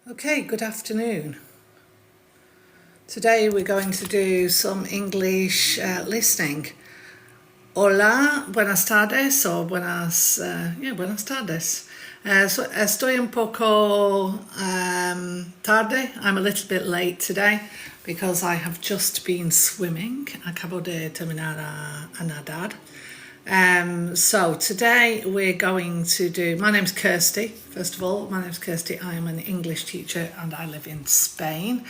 Okay, good afternoon. Today we're going to do some English listening. Hola, buenas tardes o buenas tardes. So estoy un poco tarde. I'm a little bit late today because I have just been swimming. Acabo de terminar a nadar. So today we're going to do, my name's Kirsty, first of all, my name's Kirsty, I am an English teacher and I live in Spain.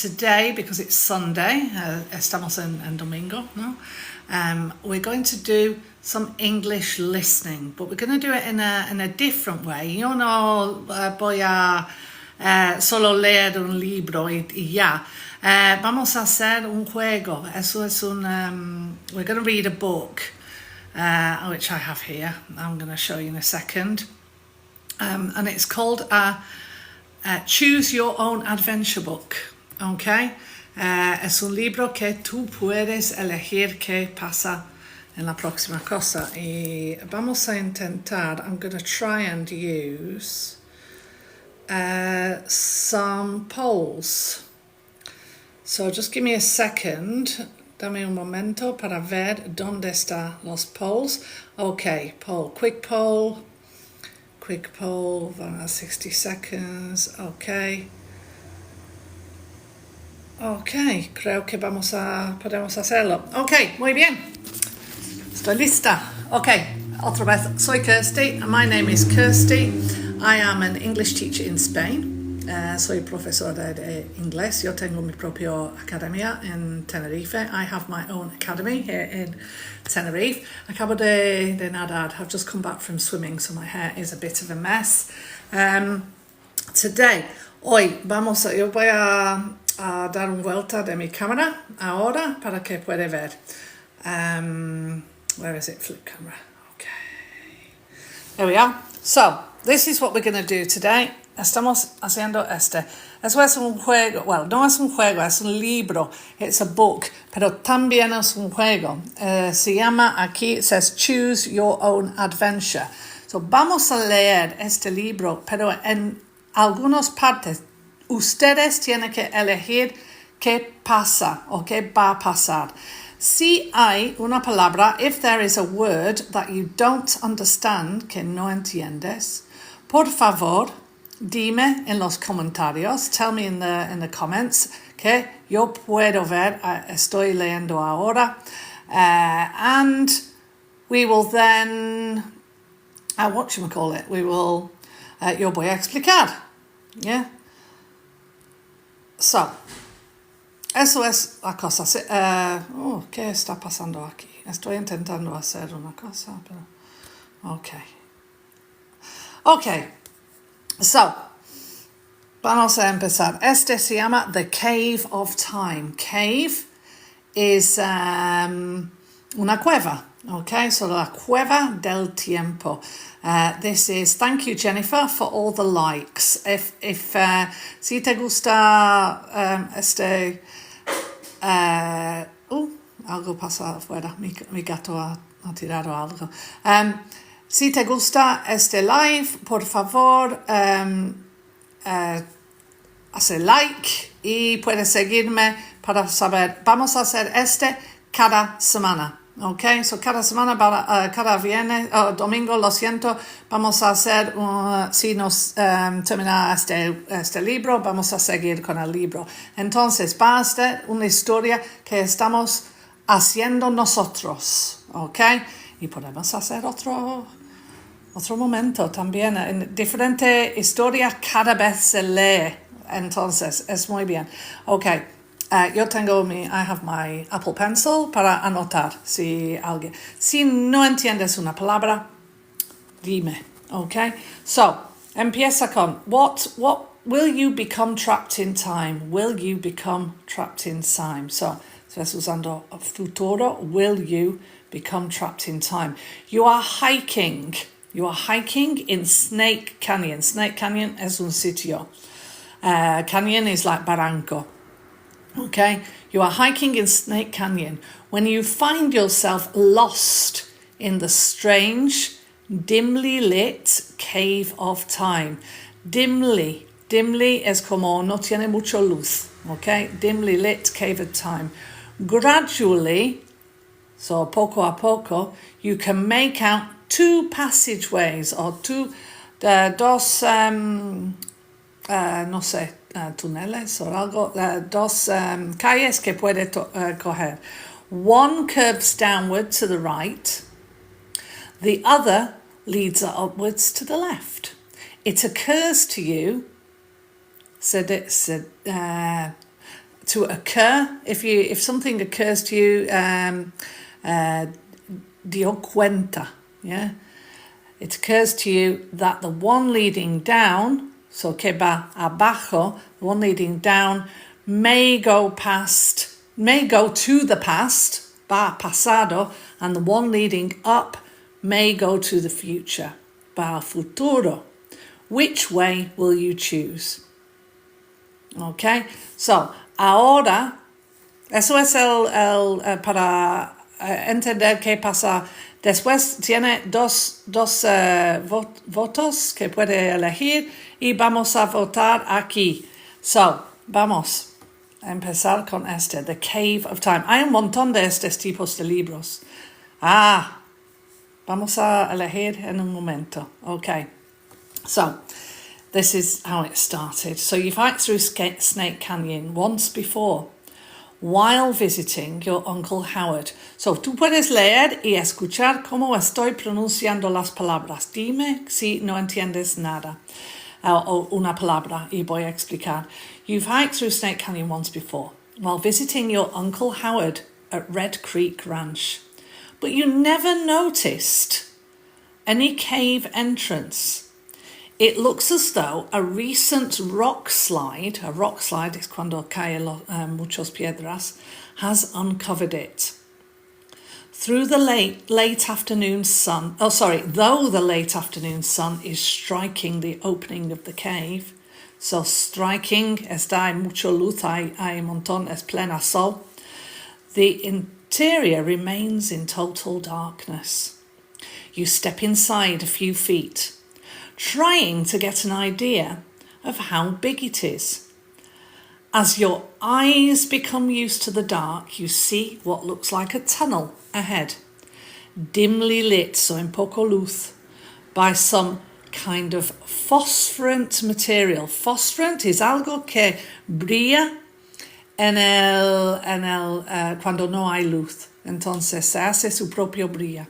Today, because it's Sunday, estamos en domingo, no? We're going to do some English listening, but we're going to do it in a different way. Yo no voy a solo leer un libro y ya. Vamos a hacer un juego. Eso es we're going to read a book, which I have here. I'm going to show you in a second. And it's called Choose Your Own Adventure Book. Okay? Es un libro que tú puedes elegir qué pasa en la próxima cosa. Y vamos a intentar, I'm going to try and use some polls. So just give me a second, dame un momento para ver dónde están los polls. Okay, quick poll, 60 seconds, okay, creo que podemos hacerlo. Okay, muy bien, estoy lista. Okay, otra vez, soy Kirsty, my name is Kirsty, I am an English teacher in Spain. Soy profesora de inglés. Yo tengo mi propia academia en Tenerife. I have my own academy here in Tenerife. Acabo de nadar. I've just come back from swimming, so my hair is a bit of a mess. Hoy yo voy a dar una vuelta de mi cámara ahora para que pueda ver. Where is it? Flip camera. Okay. There we are. So, this is what we're going to do today. Estamos haciendo Eso es un juego. Well, no es un juego, es un libro. It's a book. Pero también es un juego. Se llama aquí, it says Choose Your Own Adventure. So, vamos a leer este libro, pero en algunas partes ustedes tienen que elegir qué pasa o qué va a pasar. Si hay una palabra, if there is a word that you don't understand, que no entiendes, por favor, dime en los comentarios, tell me in the comments, que yo puedo ver, estoy leyendo ahora, and we will then, yo voy a explicar, yeah? So, eso es la cosa. ¿Qué está pasando aquí? Estoy intentando hacer una cosa, pero... Okay. So, vamos a empezar. Este se llama The Cave of Time. Cave is una cueva. Okay, so la cueva del tiempo. This is, thank you Jennifer for all the likes. If si te gusta algo pasa afuera, mi gato ha tirado algo. Si te gusta este live, por favor, hace like y puedes seguirme para saber. Vamos a hacer cada semana. Okay, so cada semana, cada viernes, domingo, lo siento, vamos a hacer, si nos termina este libro, vamos a seguir con el libro. Entonces, va a ser una historia que estamos haciendo nosotros, okay, y podemos hacer otro momento también, en diferente historia cada vez se lee, entonces, es muy bien, okay. Yo tengo I have my Apple Pencil para anotar si no entiendes una palabra, dime, okay? So, empieza con, what will you become trapped in time? Will you become trapped in time? So, estás usando futuro, will you become trapped in time? You are hiking in Snake Canyon. Snake Canyon es un sitio. Canyon is like barranco. Okay, you are hiking in Snake Canyon when you find yourself lost in the strange dimly lit cave of time. Dimly es como no tiene mucho luz, okay? Dimly lit cave of time. Gradually, so poco a poco, you can make out two passageways or dos, no sé, túneles o algo, dos calles que puede coger. One curves downward to the right, the other leads upwards to the left. It occurs to you, to occur, if something occurs to you, dio cuenta, yeah? It occurs to you that the one leading down, so que va abajo, the one leading down, may go to the past, va pasado, and the one leading up may go to the future, va futuro. Which way will you choose? Okay, so ahora, eso es para entender qué pasa. Después tiene dos votos que puede elegir y vamos a votar aquí. So, vamos a empezar con este, The Cave of Time. Hay un montón de estos tipos de libros. Vamos a elegir en un momento. Okay, so this is how it started. So you've hiked through Snake Canyon once before, while visiting your Uncle Howard. So tú puedes leer y escuchar cómo estoy pronunciando las palabras. Dime si no entiendes nada o una palabra y voy a explicar. You've hiked through Snake Canyon once before, while visiting your Uncle Howard at Red Creek Ranch. But you never noticed any cave entrance. It looks as though a recent rock slide is cuando cae muchos piedras, has uncovered it. Though the late afternoon sun is striking the opening of the cave, so striking, está mucho luz, hay montón, es plena sol, the interior remains in total darkness. You step inside a few feet, trying to get an idea of how big it is. As your eyes become used to the dark, you see what looks like a tunnel ahead, dimly lit, so en poco luz, by some kind of phosphorant material. Phosphorant is algo que brilla cuando no hay luz. Entonces se hace su propio brillo.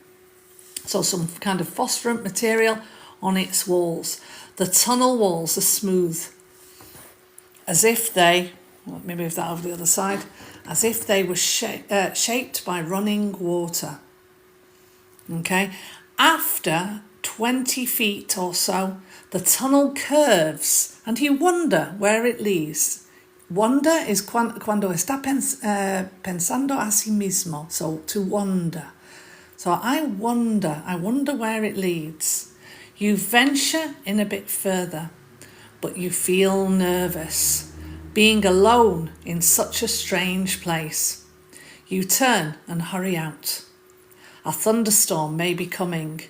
So some kind of phosphorant material on its walls. The tunnel walls are smooth, as if they, let me move that over the other side, as if they were shaped by running water. Okay, after 20 feet or so, the tunnel curves and you wonder where it leads. Wonder is cuando está pensando a sí mismo, so to wonder. So I wonder where it leads. You venture in a bit further, but you feel nervous, being alone in such a strange place. You turn and hurry out. A thunderstorm may be coming.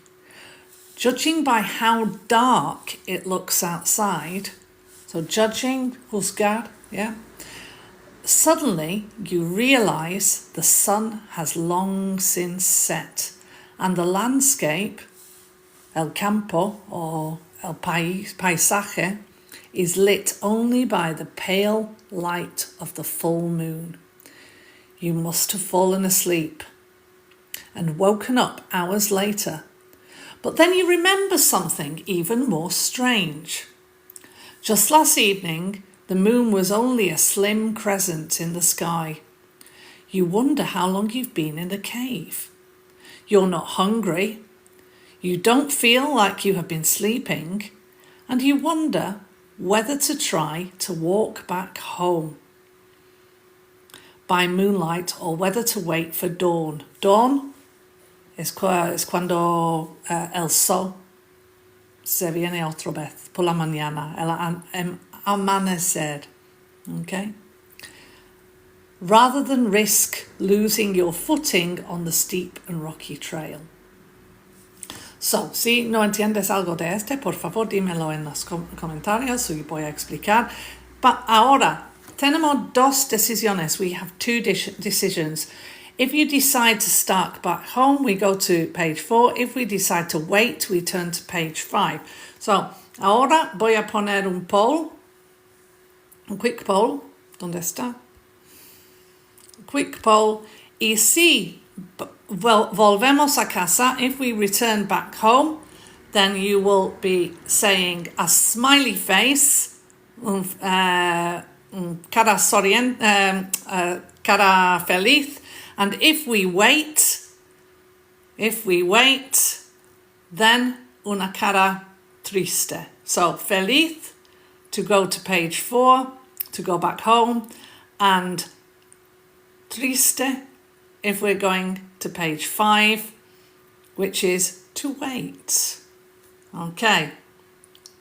Judging by how dark it looks outside, so juzgar, yeah. Suddenly you realise the sun has long since set and the landscape, el campo or el paisaje, is lit only by the pale light of the full moon. You must have fallen asleep and woken up hours later. But then you remember something even more strange. Just last evening, the moon was only a slim crescent in the sky. You wonder how long you've been in the cave. You're not hungry. You don't feel like you have been sleeping. And you wonder whether to try to walk back home by moonlight or whether to wait for dawn. Dawn es cuando el sol se viene otra vez por la mañana, el amanecer. Okay? Rather than risk losing your footing on the steep and rocky trail. So, si no entiendes algo de por favor dímelo en los comentarios y voy a explicar. Ahora, tenemos dos decisiones. We have two decisions. If you decide to start back home, we go to page 4. If we decide to wait, we turn to page 5. So, ahora voy a poner un poll, un quick poll. ¿Dónde está? Quick poll. Y si volvemos a casa, if we return back home, then you will be saying a smiley face, cara feliz. And if we wait, then una cara triste. So feliz to go to page 4, to go back home, and triste if we're going to page 5, which is to wait. Okay,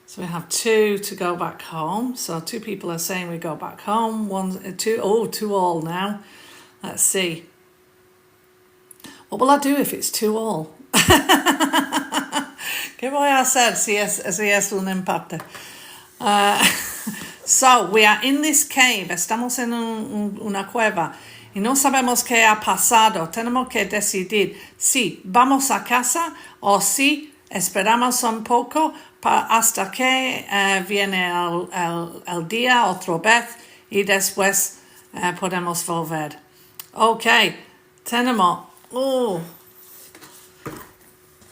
so we have 2 to go back home. So 2 people are saying we go back home. 2 all now. Let's see. What will I do if it's 2 all? ¿Qué voy a hacer si es un empate? So, we are in this cave. Estamos en una cueva. Y no sabemos qué ha pasado. Tenemos que decidir si vamos a casa o si esperamos un poco hasta que viene el día otra vez y después podemos volver. Ok, tenemos...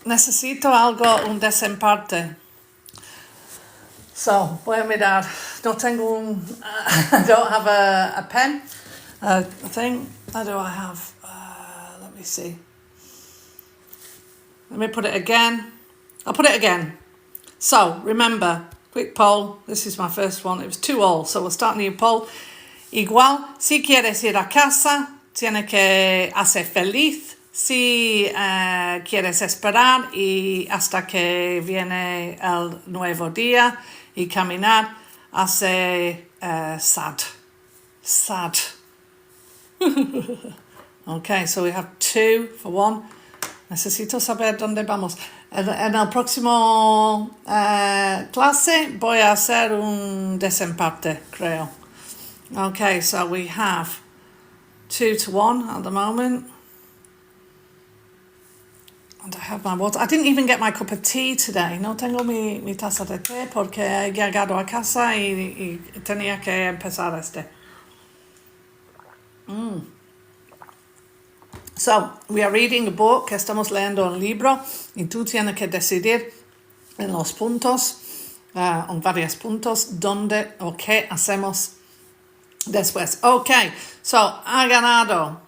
necesito un desempate. So, voy a mirar. No tengo I don't have a pen. Thing. How do I have? Let me see. Let me put it again. I'll put it again. So, remember, quick poll. This is my first one. It was 2 all. So, we'll start a new poll. Igual, si quieres ir a casa, tiene que hacer feliz. Si quieres esperar y hasta que viene el nuevo día y caminar, hace sad. Sad. Okay, so we have 2 for 1. Necesito saber dónde vamos. En el próximo clase voy a hacer un desempate, creo. Okay, so we have 2 to 1 at the moment. And I have my water. I didn't even get my cup of tea today. No tengo mi taza de té porque he llegado a casa y tenía que empezar So, we are reading a book. Estamos leyendo un libro y tú tienes que decidir en los puntos, en varios puntos, dónde o qué hacemos después. Okay, so ha ganado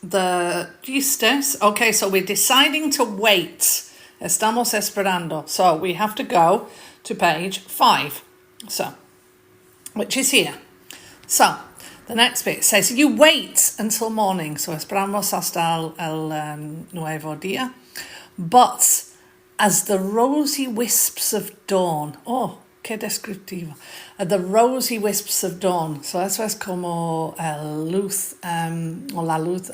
the Estas. Okay, so we're deciding to wait. Estamos esperando. So we have to go to page 5. So, which is here. So, the next bit says you wait until morning. So esperamos hasta el nuevo día. But as the rosy wisps of dawn. Oh, qué descriptivo. The rosy wisps of dawn. So eso es como luz, o la luz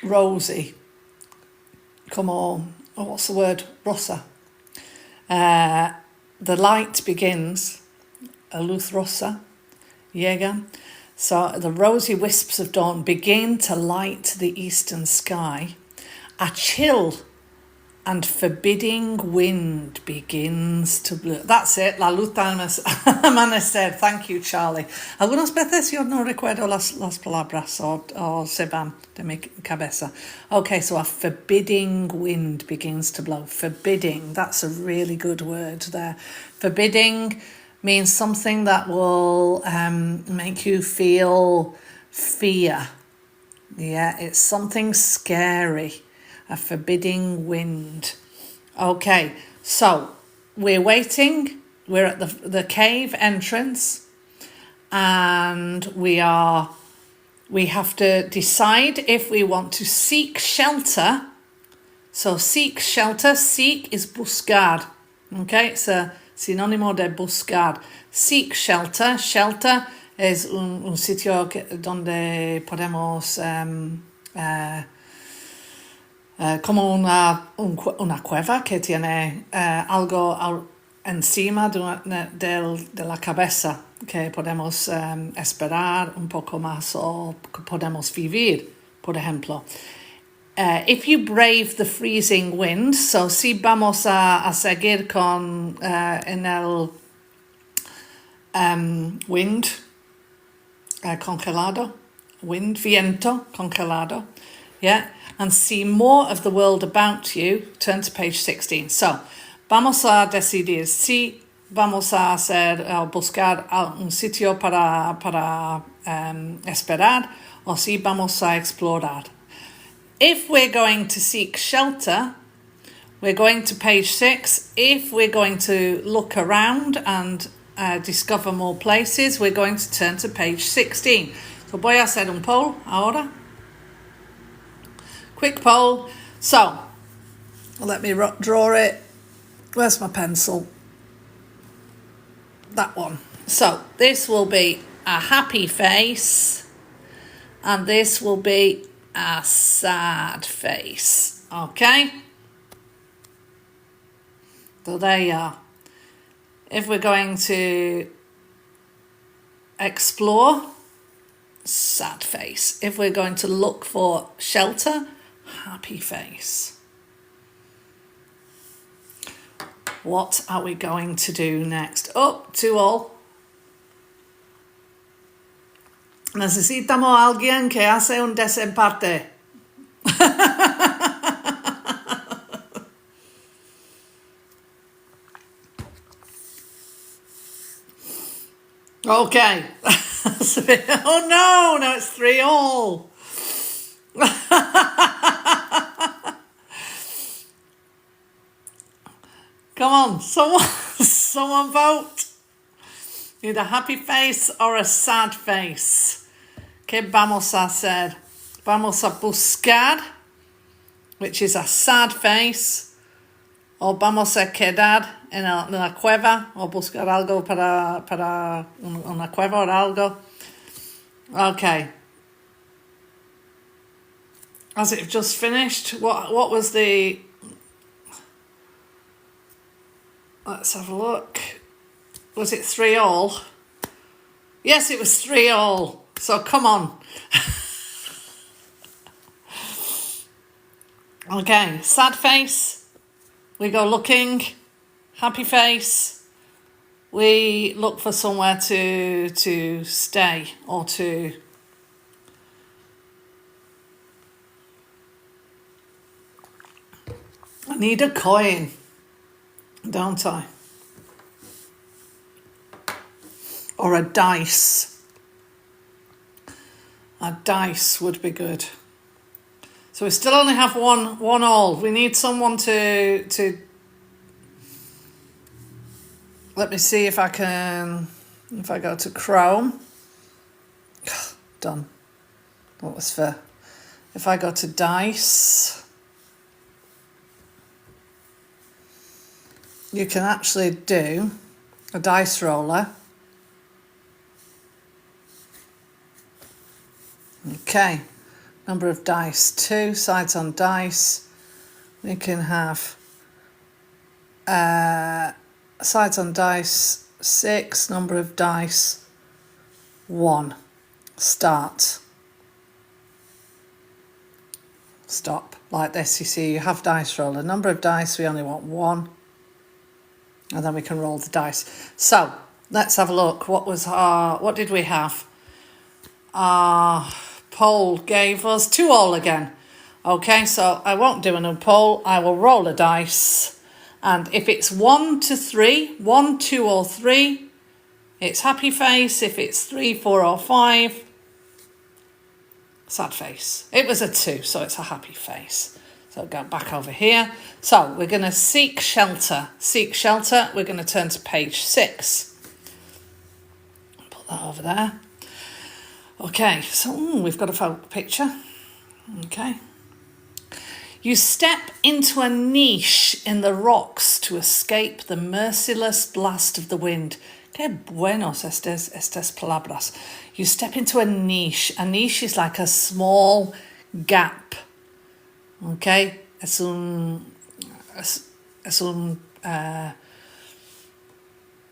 rosy. Como, what's the word? Rosa. The light begins, a luz rosa, llega. So the rosy wisps of dawn begin to light the eastern sky. A chill and forbidding wind begins to blow. That's it, la luz amanecer. Thank you, Charlie. Algunas veces yo no recuerdo las palabras o se van de mi cabeza. Okay, so a forbidding wind begins to blow. Forbidding, that's a really good word there. Forbidding means something that will make you feel fear. Yeah, it's something scary. A forbidding wind. Okay, so we're waiting. We're at the cave entrance, and we have to decide if we want to seek shelter. So seek shelter. Seek is buscar. Okay, it's a sinónimo de buscar. Seek shelter. Shelter es un sitio donde podemos como una cueva que tiene algo encima de la cabeza que podemos esperar un poco más o que podemos vivir, por ejemplo. If you brave the freezing wind, so si vamos a seguir con en el wind congelado, wind, viento congelado, yeah, and see more of the world about you, turn to page 16. So, vamos a decidir si vamos a buscar un sitio para esperar o si vamos a explorar. If we're going to seek shelter, we're going to page 6. If we're going to look around and discover more places, we're going to turn to page 16. So voy a hacer un poll ahora. Quick poll. So, let me draw it. Where's my pencil? That one. So, this will be a happy face, and this will be a sad face. Okay? So there you are. If we're going to explore, sad face. If we're going to look for shelter, happy face. What are we going to do next? Up to all. Necesitamos a alguien que hace un desempate. Okay. Oh no, it's 3-all. Come on, someone vote. Need a happy face or a sad face. ¿Qué vamos a hacer? Vamos a buscar, which is a sad face, o vamos a quedar en la cueva, o buscar algo para una cueva o algo. Okay. Has it just finished? What was the... Let's have a look. Was it 3-all? Yes, it was 3-all. So come on. Okay, sad face. We go looking. Happy face. We look for somewhere to stay or to... I need a coin, don't I? Or a dice. A dice would be good. So we still only have one all. We need someone to let me see if I can, if I go to Chrome. Done. What was for? If I go to dice, you can actually do a dice roller. Okay, number of dice, 2 sides on dice. We can have sides on dice, 6, number of dice, 1. Start. Stop, like this. You see, you have dice roller. Number of dice, we only want 1. And then we can roll the dice. So, let's have a look. What did we have? Our poll gave us 2-all again. Okay, so I won't do a new poll. I will roll a dice. And if it's 1 to 3, 1, 2 or 3, it's happy face. If it's 3, 4 or 5, sad face. It was a 2, so it's a happy face. So go back over here. So we're going to seek shelter. Seek shelter. We're going to turn to page 6. Put that over there. Okay, so we've got a picture. Okay. You step into a niche in the rocks to escape the merciless blast of the wind. Qué buenos estas palabras. You step into a niche. A niche is like a small gap. Okay, es un, es un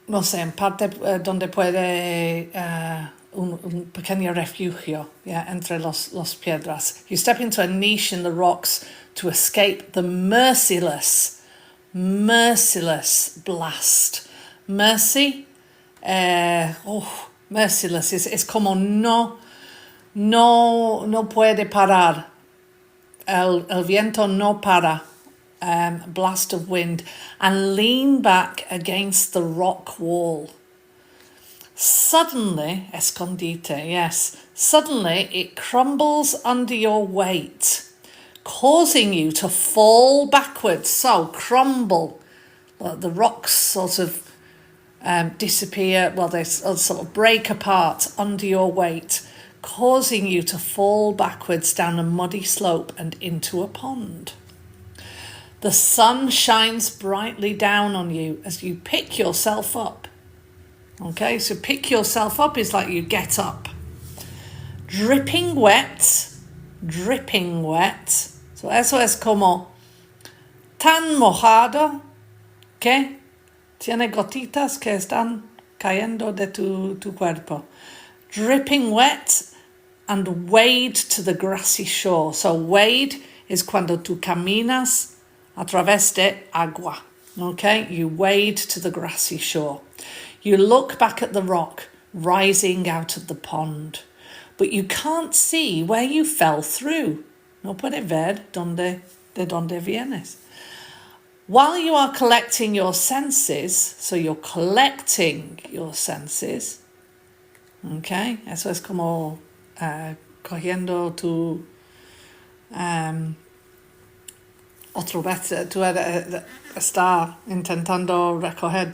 no sé, en parte donde puede un pequeño refugio, yeah, entre los piedras. You step into a niche in the rocks to escape the merciless blast. Mercy, merciless, es como no puede parar. El viento no para. Blast of wind, and lean back against the rock wall. Suddenly, escondite, yes, suddenly it crumbles under your weight, causing you to fall backwards. So, crumble, the rocks sort of disappear, well, they sort of break apart under your weight, causing you to fall backwards down a muddy slope and into a pond. The sun shines brightly down on you as you pick yourself up. Okay, so pick yourself up is like you get up. Dripping wet. So eso es como tan mojado que tiene gotitas que están cayendo de tu cuerpo. Dripping wet and wade to the grassy shore. So wade is cuando tú caminas a través de agua, okay? You wade to the grassy shore. You look back at the rock rising out of the pond, but you can't see where you fell through. No puede ver de dónde vienes. While you are collecting your senses, so you're collecting your senses, okay? Eso es como cogiendo tu... Otra vez, tú estás intentando recoger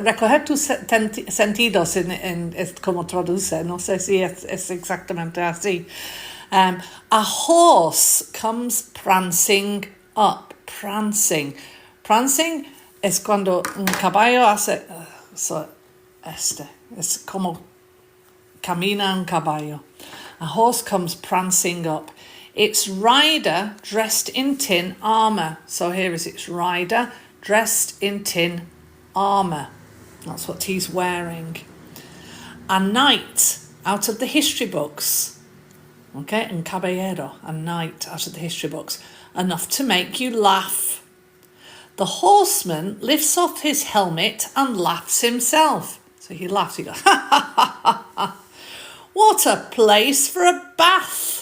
recoger tus sentidos es como traduce, no sé si es exactamente así. A horse comes prancing up, prancing. Prancing es cuando un caballo hace, es como camina un caballo. A horse comes prancing up. Its rider dressed in tin armour. So here is its rider dressed in tin armour. That's what he's wearing. A knight out of the history books. Okay, un caballero, a knight out of the history books. Enough to make you laugh. The horseman lifts off his helmet and laughs himself. So he laughs, he goes, ha ha ha ha ha. What a place for a bath.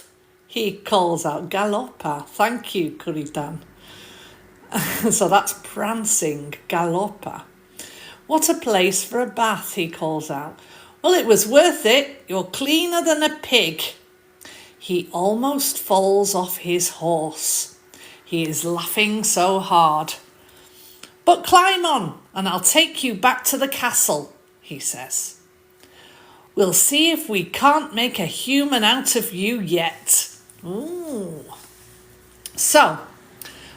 He calls out, galopa. Thank you, Curitan. So that's prancing, galopa. What a place for a bath, he calls out. Well, it was worth it. You're cleaner than a pig. He almost falls off his horse. He is laughing so hard. But climb on, and I'll take you back to the castle, he says. We'll see if we can't make a human out of you yet. Ooh. So,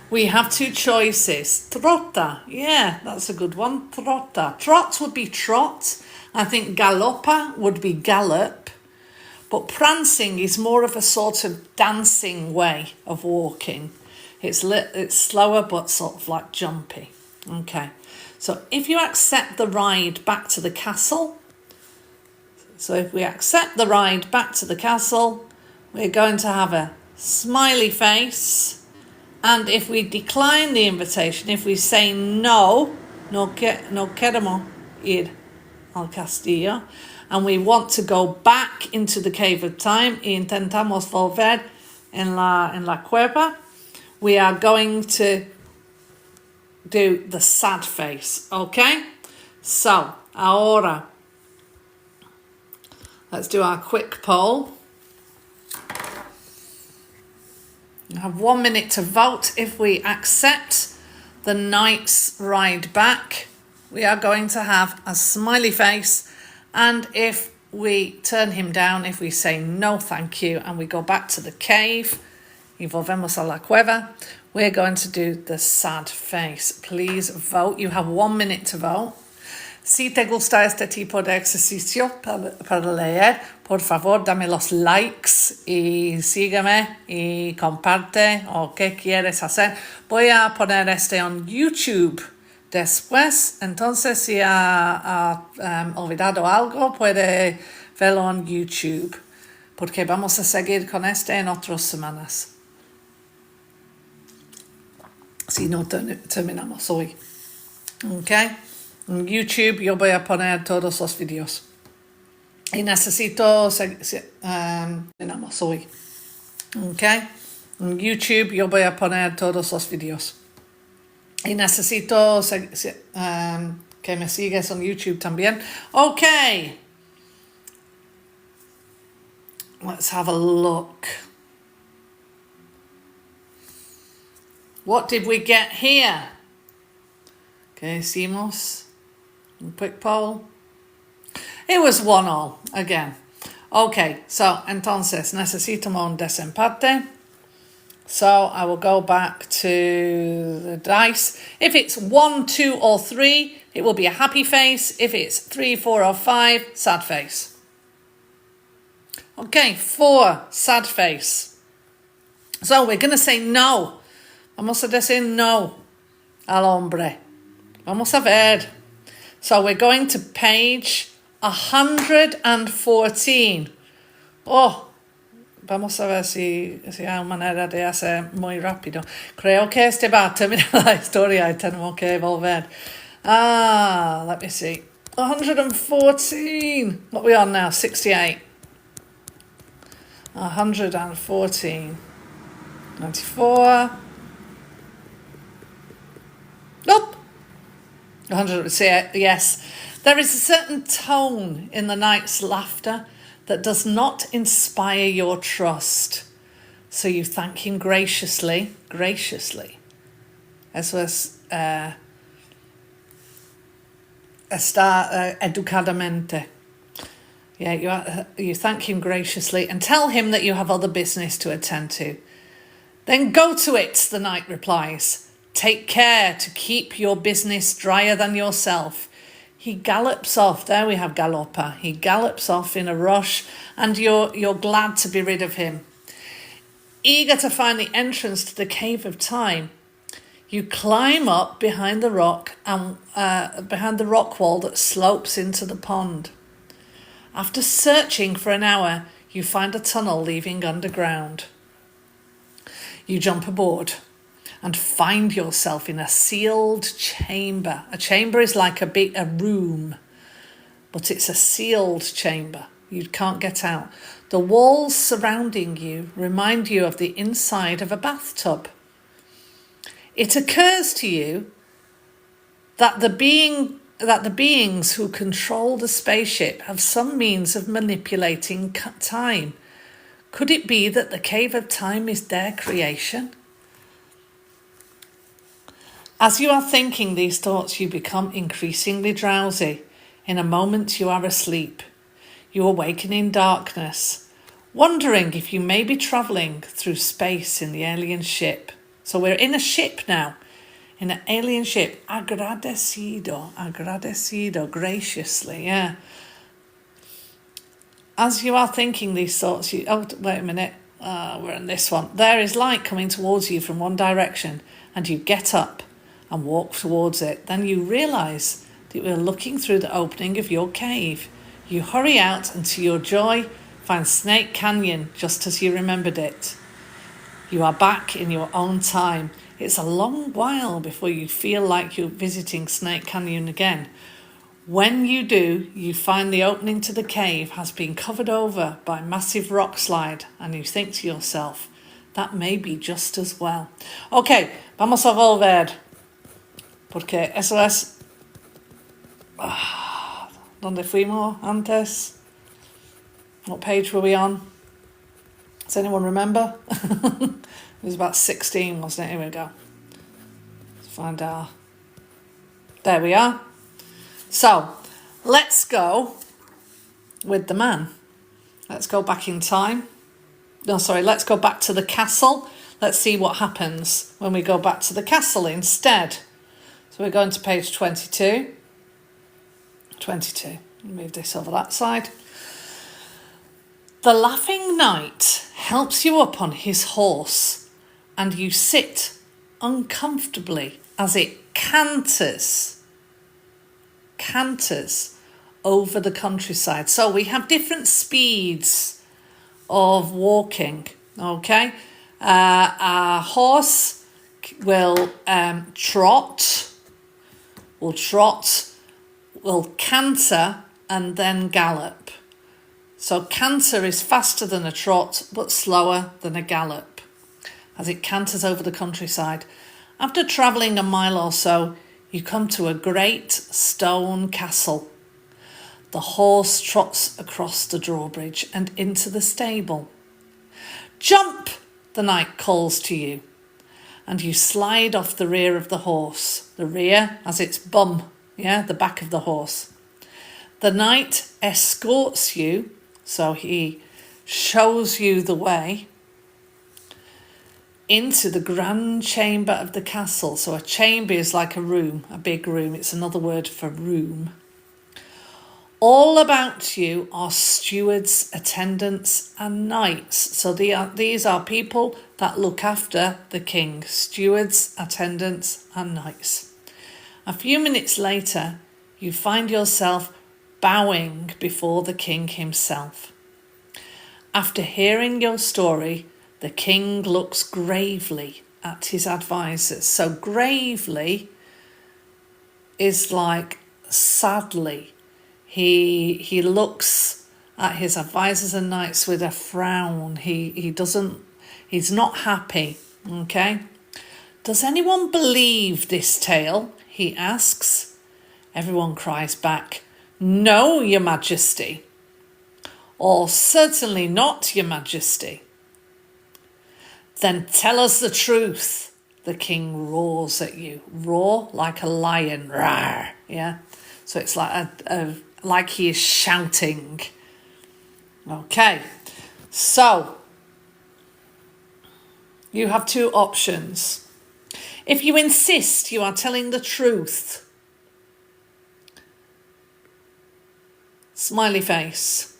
we have two choices. Trota, yeah, that's a good one. Trota. Trot would be trot. I think galopa would be gallop. But prancing is more of a sort of dancing way of walking. It's slower but sort of like jumpy. Okay, so if you accept the ride back to the castle, we're going to have a smiley face. And if we decline the invitation, if we say no queremos ir al castillo, and we want to go back into the cave of time, y intentamos volver en la cueva, we are going to do the sad face, okay? So, ahora, let's do our quick poll. You have 1 minute to vote. If we accept the knight's ride back, we are going to have a smiley face. And if we turn him down, if we say no thank you, and we go back to the cave, y volvemos a la cueva, we're going to do the sad face. Please vote. You have 1 minute to vote. Si te gusta este tipo de ejercicio para leer, por favor dame los likes y sígueme y comparte o qué quieres hacer. Voy a poner en YouTube después, entonces si ha olvidado algo puede verlo en YouTube, porque vamos a seguir con en otras semanas. Si no terminamos hoy. ¿Ok? En YouTube yo voy a poner todos los vídeos. Y necesito... terminamos hoy. ¿Ok? En YouTube yo voy a poner todos los vídeos. Y necesito que me sigues en YouTube también. Ok. Let's have a look. What did we get here? Okay, hicimos a quick poll. It was 1-1 again. Okay, so entonces necesitamos un desempate. So I will go back to the dice. If it's 1, 2, or 3, it will be a happy face. If it's 3, 4, or 5, sad face. Okay, 4, sad face. So we're going to say no. Vamos a decir no al hombre. Vamos a ver. So we're going to page 114. Oh, vamos a ver si hay una manera de hacer muy rápido. Creo que va a terminar la historia y tenemos que volver. Let me see. 114. What are we on now? 68. 114. 94. Nope. 100. Yes. There is a certain tone in the night's laughter that does not inspire your trust. So you thank him graciously. Eso es está educadamente. Yeah, you thank him graciously and tell him that you have other business to attend to. Then go to it, the knight replies. Take care to keep your business drier than yourself. He gallops off. There we have galoppa. He gallops off in a rush, and you're glad to be rid of him. Eager to find the entrance to the cave of time, you climb up behind the rock and behind the rock wall that slopes into the pond. After searching for an hour, you find a tunnel leading underground. You jump aboard and find yourself in a sealed chamber. A chamber is like a room, but it's a sealed chamber. You can't get out. The walls surrounding you remind you of the inside of a bathtub. It occurs to you that the beings who control the spaceship have some means of manipulating time. Could it be that the cave of time is their creation? As you are thinking these thoughts, you become increasingly drowsy. In a moment, you are asleep. You awaken in darkness, wondering if you may be travelling through space in the alien ship. So we're in a ship now, in an alien ship. Agradecido, graciously, yeah. As you are thinking these thoughts, wait a minute, we're in this one. There is light coming towards you from one direction, and you get up and walk towards it. Then you realise that you are looking through the opening of your cave. You hurry out and to your joy find Snake Canyon just as you remembered it. You are back in your own time. It's a long while before you feel like you're visiting Snake Canyon again. When you do, you find the opening to the cave has been covered over by a massive rock slide, and you think to yourself, that may be just as well. Okay, vamos a volver. Porque eso es... ¿Dónde fuimos antes? What page were we on? Does anyone remember? It was about 16, wasn't it? Here we go. Let's find our... There we are. So, let's go with the man. Let's go back in time. No, sorry, let's go back to the castle. Let's see what happens when we go back to the castle instead. So we're going to page 22. 22. Move this over that side. The laughing knight helps you up on his horse, and you sit uncomfortably as it canters over the countryside. So we have different speeds of walking, okay? Our horse will trot, will canter, and then gallop. So canter is faster than a trot, but slower than a gallop, as it canters over the countryside. After travelling a mile or so, you come to a great stone castle. The horse trots across the drawbridge and into the stable. Jump, the knight calls to you, and you slide off the rear of the horse. The rear as its bum, the back of the horse. The knight escorts you, so he shows you the way, into the grand chamber of the castle. So a chamber is like a room, a big room. It's another word for room. All about you are stewards, attendants, and knights. So these are people that look after the king. Stewards, attendants, and knights. A few minutes later, you find yourself bowing before the king himself. After hearing your story, the king looks gravely at his advisors. So gravely is like sadly. He looks at his advisors and knights with a frown. He's not happy, okay? Does anyone believe this tale? He asks. Everyone cries back, "No, your majesty." Or certainly not, your majesty. Then tell us the truth. The king roars at you. Roar like a lion. Rawr, yeah? So it's like he is shouting. Okay. So you have two options. If you insist you are telling the truth, smiley face.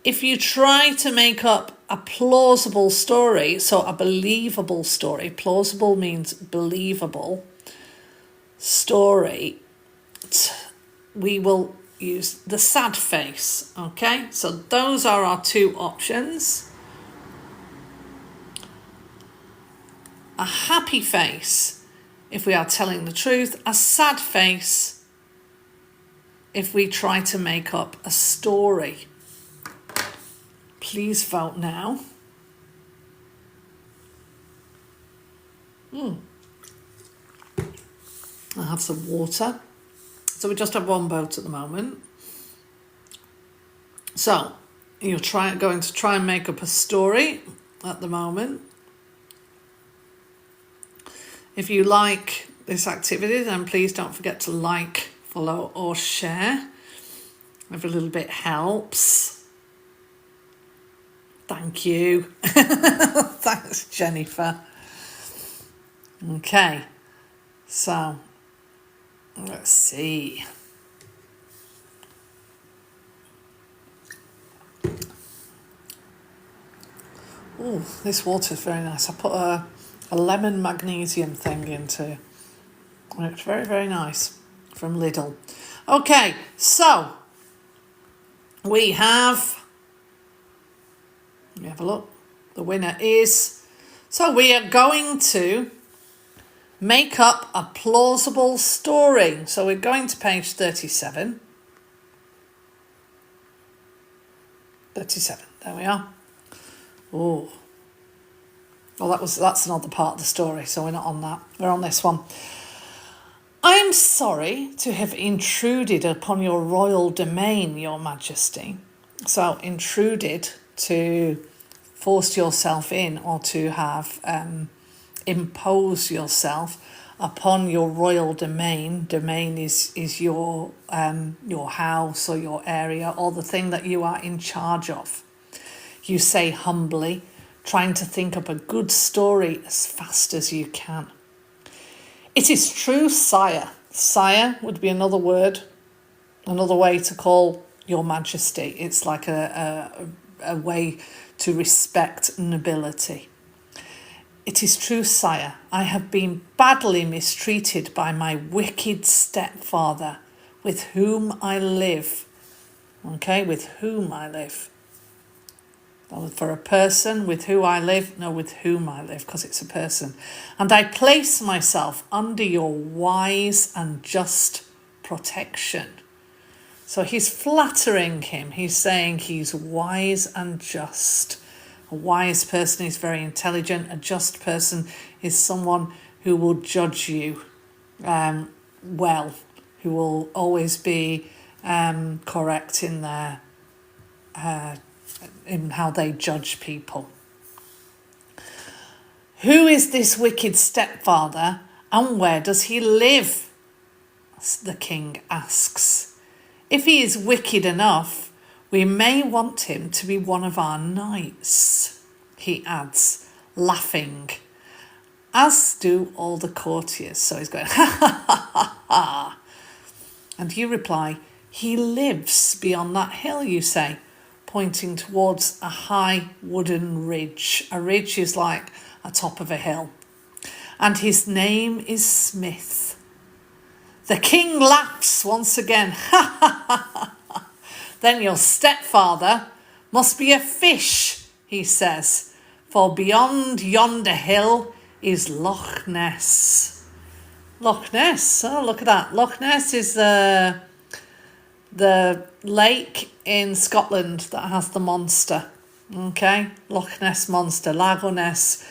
If you try to make up a plausible story, so a believable story, plausible means believable story, we will use the sad face, okay? So those are our two options. A happy face if we are telling the truth, a sad face if we try to make up a story. Please vote now. I'll have some water. So we just have one vote at the moment. So you're going to try and make up a story at the moment. If you like this activity, then please don't forget to like, follow, or share. Every little bit helps. Thank you. Thanks, Jennifer. Okay, so let's see. Oh, this water's very nice. I put a lemon magnesium thing into. It's very, very nice from Lidl. Okay, so we have a look. The winner is. So we are going to make up a plausible story. So we're going to page 37. 37, there we are. Oh. Well, that's another part of the story, so we're not on that. We're on this one. I am sorry to have intruded upon your royal domain, your majesty. So intruded, to force yourself in, or to have impose yourself upon your royal domain. Domain is your house or your area or the thing that you are in charge of. You say humbly, trying to think up a good story as fast as you can. It is true, sire. Sire would be another word another way to call Your Majesty. It's like a way to respect nobility. It is true, sire, I have been badly mistreated by my wicked stepfather, with whom I live. Okay, with whom I live. For a person, with who I live, no, with whom I live, because it's a person. And I place myself under your wise and just protection. So he's flattering him. He's saying he's wise and just. A wise person is very intelligent. A just person is someone who will judge you well, who will always be correct in their in how they judge people. Who is this wicked stepfather, and where does he live? The king asks. If he is wicked enough, we may want him to be one of our knights, he adds, laughing, as do all the courtiers. So he's going, ha ha ha ha ha. And you reply, he lives beyond that hill, you say, pointing towards a high wooden ridge. A ridge is like a top of a hill. And his name is Smith. The king laughs once again. Ha ha ha ha. Then your stepfather must be a fish, he says, for beyond yonder hill is Loch Ness. Loch Ness, oh look at that. Loch Ness is the lake in Scotland that has the monster. Okay, Loch Ness monster, Lago Ness.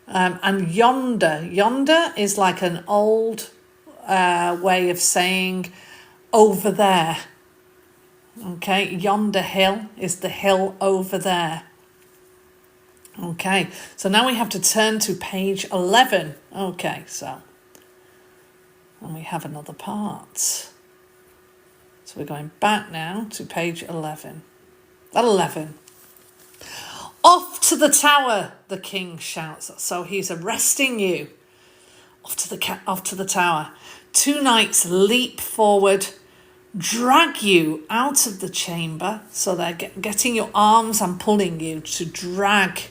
And yonder is like an old way of saying over there. Okay, yonder hill is the hill over there. Okay, so now we have to turn to page 11. Okay, so, and we have another part. So we're going back now to page 11. 11. Off to the tower, the king shouts. So he's arresting you. Off to the tower. Two knights leap forward, drag you out of the chamber. So they're getting your arms and pulling you to drag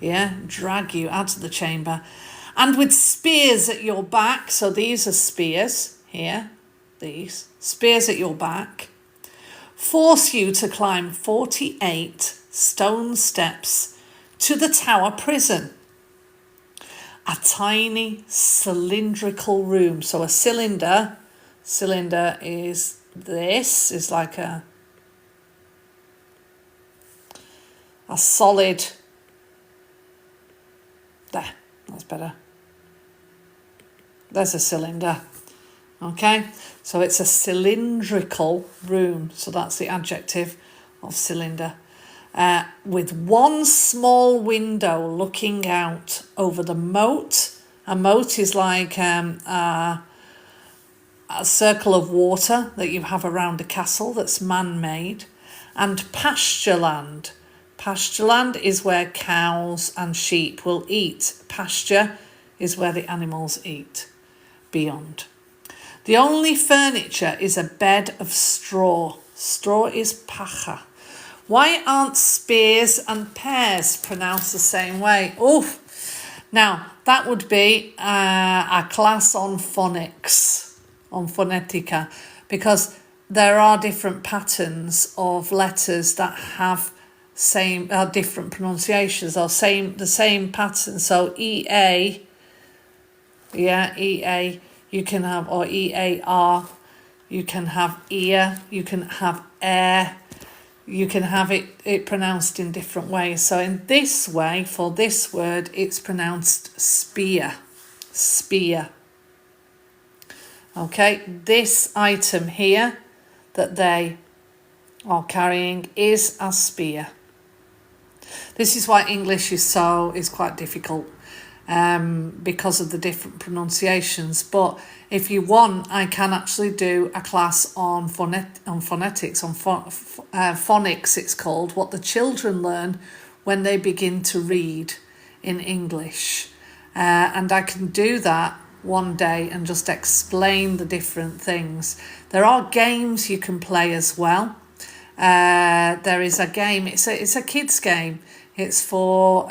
you out of the chamber. And with spears at your back, so these are spears here, these spears at your back, force you to climb 48 stone steps to the tower prison. A tiny cylindrical room. So a cylinder is this, is like a solid, there, that's better. There's a cylinder. Okay, so it's a cylindrical room. So that's the adjective of cylinder. With one small window looking out over the moat. A moat is like a circle of water that you have around a castle that's man-made. And pasture land. Pasture land is where cows and sheep will eat. Pasture is where the animals eat. Beyond. The only furniture is a bed of straw. Straw is pacha. Why aren't spears and pears pronounced the same way? Oof. Now, that would be a class on phonics, on phonetica, because there are different patterns of letters that have different pronunciations or the same pattern. So EA, EA, you can have, or EAR, you can have ear, you can have air, you can have it pronounced in different ways. So in this way, for this word, it's pronounced spear. Spear. Okay, this item here that they are carrying is a spear. This is why English is quite difficult because of the different pronunciations. But if you want, I can actually do a class on phonetics, phonics it's called, what the children learn when they begin to read in English. And I can do that one day and just explain the different things. There are games you can play as well. There is a game, it's a kids game. It's for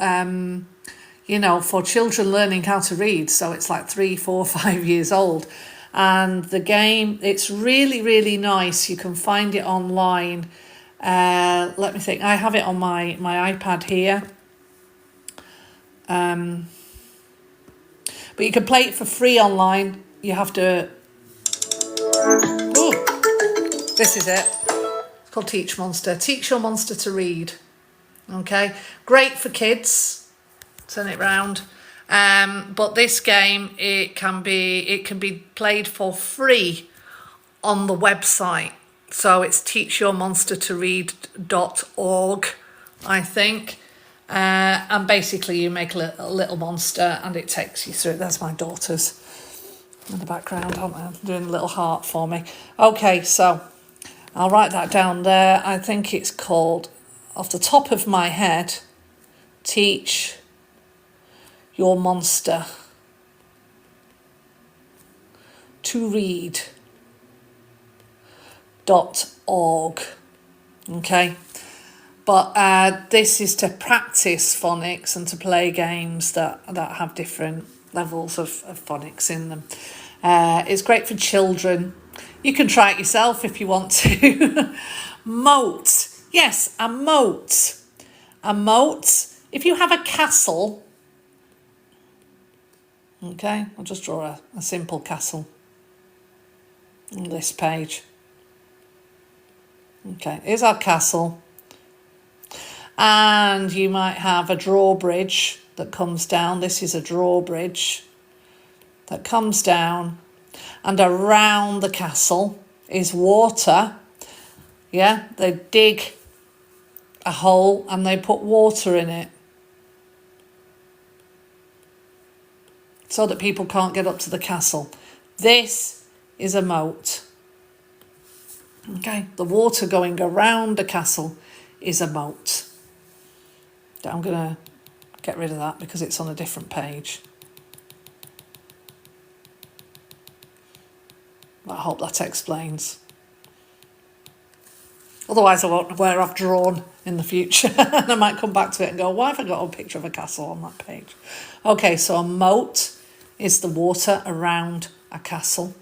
for children learning how to read. So it's like 3, 4, 5 years old. And the game, it's really, really nice. You can find it online. Let me think. I have it on my iPad here. But you can play it for free online. You have to... Ooh, this is it. It's called Teach Monster. Teach your monster to read. Okay? Great for kids. Turn it round. But this game, it can be played for free on the website. So it's teachyourmonstertoread.org, I think. And basically you make a little monster and it takes you through. There's my daughters in the background, aren't they? Doing a little heart for me. Okay, so I'll write that down there. I think it's called, off the top of my head, Teach Your Monster to Read.org. Okay. But this is to practice phonics and to play games that have different levels of phonics in them. It's great for children. You can try it yourself if you want to. Moat. Yes, a moat. A moat. If you have a castle, okay, I'll just draw a simple castle on this page. Okay, here's our castle. And you might have a drawbridge that comes down. This is a drawbridge that comes down. And around the castle is water. Yeah, they dig a hole and they put water in it, so that people can't get up to the castle. This is a moat. Okay, the water going around the castle is a moat. I'm going to get rid of that because it's on a different page. I hope that explains. Otherwise I won't know where I've drawn in the future. And I might come back to it and go, why have I got a picture of a castle on that page? Okay, so a moat is the water around a castle.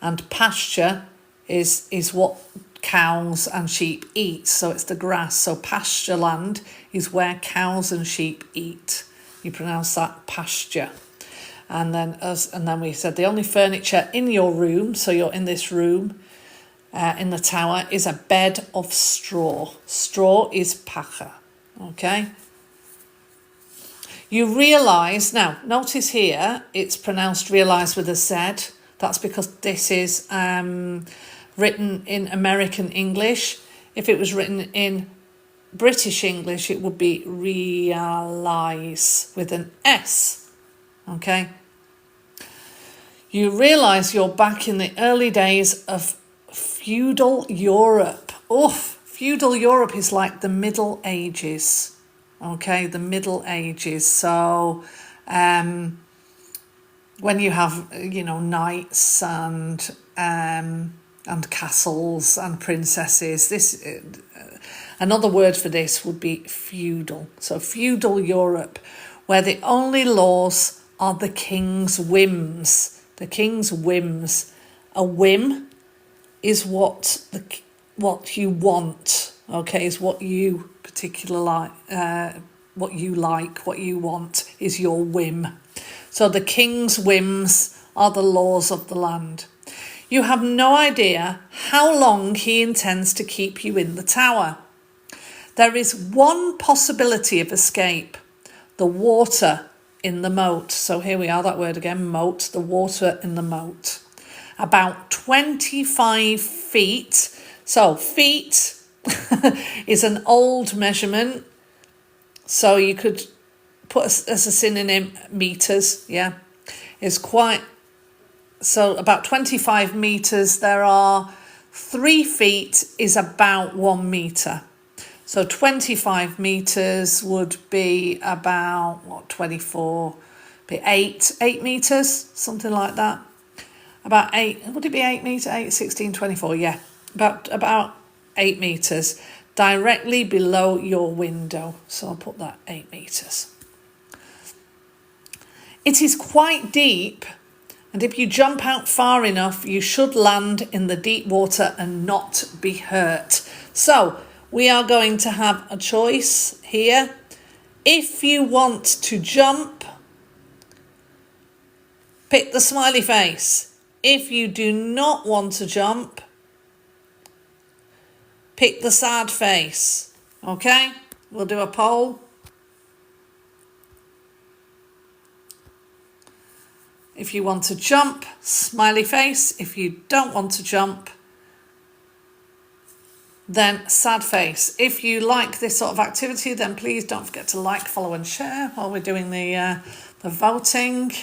And pasture is what cows and sheep eat. So it's the grass. So pasture land is where cows and sheep eat. You pronounce that pasture. And then we said the only furniture in your room, so you're in this room, in the tower, is a bed of straw. Straw is pacha. Okay? You realise, now notice here it's pronounced realise with a Z. That's because this is written in American English. If it was written in British English, it would be realise with an S. Okay? You realise you're back in the early days of feudal Europe. Feudal Europe is like the Middle Ages. Okay, the Middle Ages. So when you have, knights and castles and princesses, this another word for this would be feudal. So feudal Europe, where the only laws are the king's whims. The king's whims. A whim is what you want. Okay, is what you particularly what you want is your whim. So the king's whims are the laws of the land. You have no idea how long he intends to keep you in the tower. There is one possibility of escape: the water in the moat. So here we are, that word again, moat, the water in the moat. About 25 feet. So feet is an old measurement. So you could put as a synonym meters, yeah. It's quite, so about 25 meters. There are 3 feet is about 1 meter. So 25 meters would be about, 24 be 8 meters, something like that. About 8, would it be 8 meters? 8, 16, 24, yeah. About 8 meters directly below your window. So I'll put that 8 meters. It is quite deep, and if you jump out far enough, you should land in the deep water and not be hurt. So we are going to have a choice here. If you want to jump, pick the smiley face. If you do not want to jump, pick the sad face. Okay, we'll do a poll. If you want to jump, smiley face. If you don't want to jump, then sad face. If you like this sort of activity, then please don't forget to like, follow and share while we're doing the voting,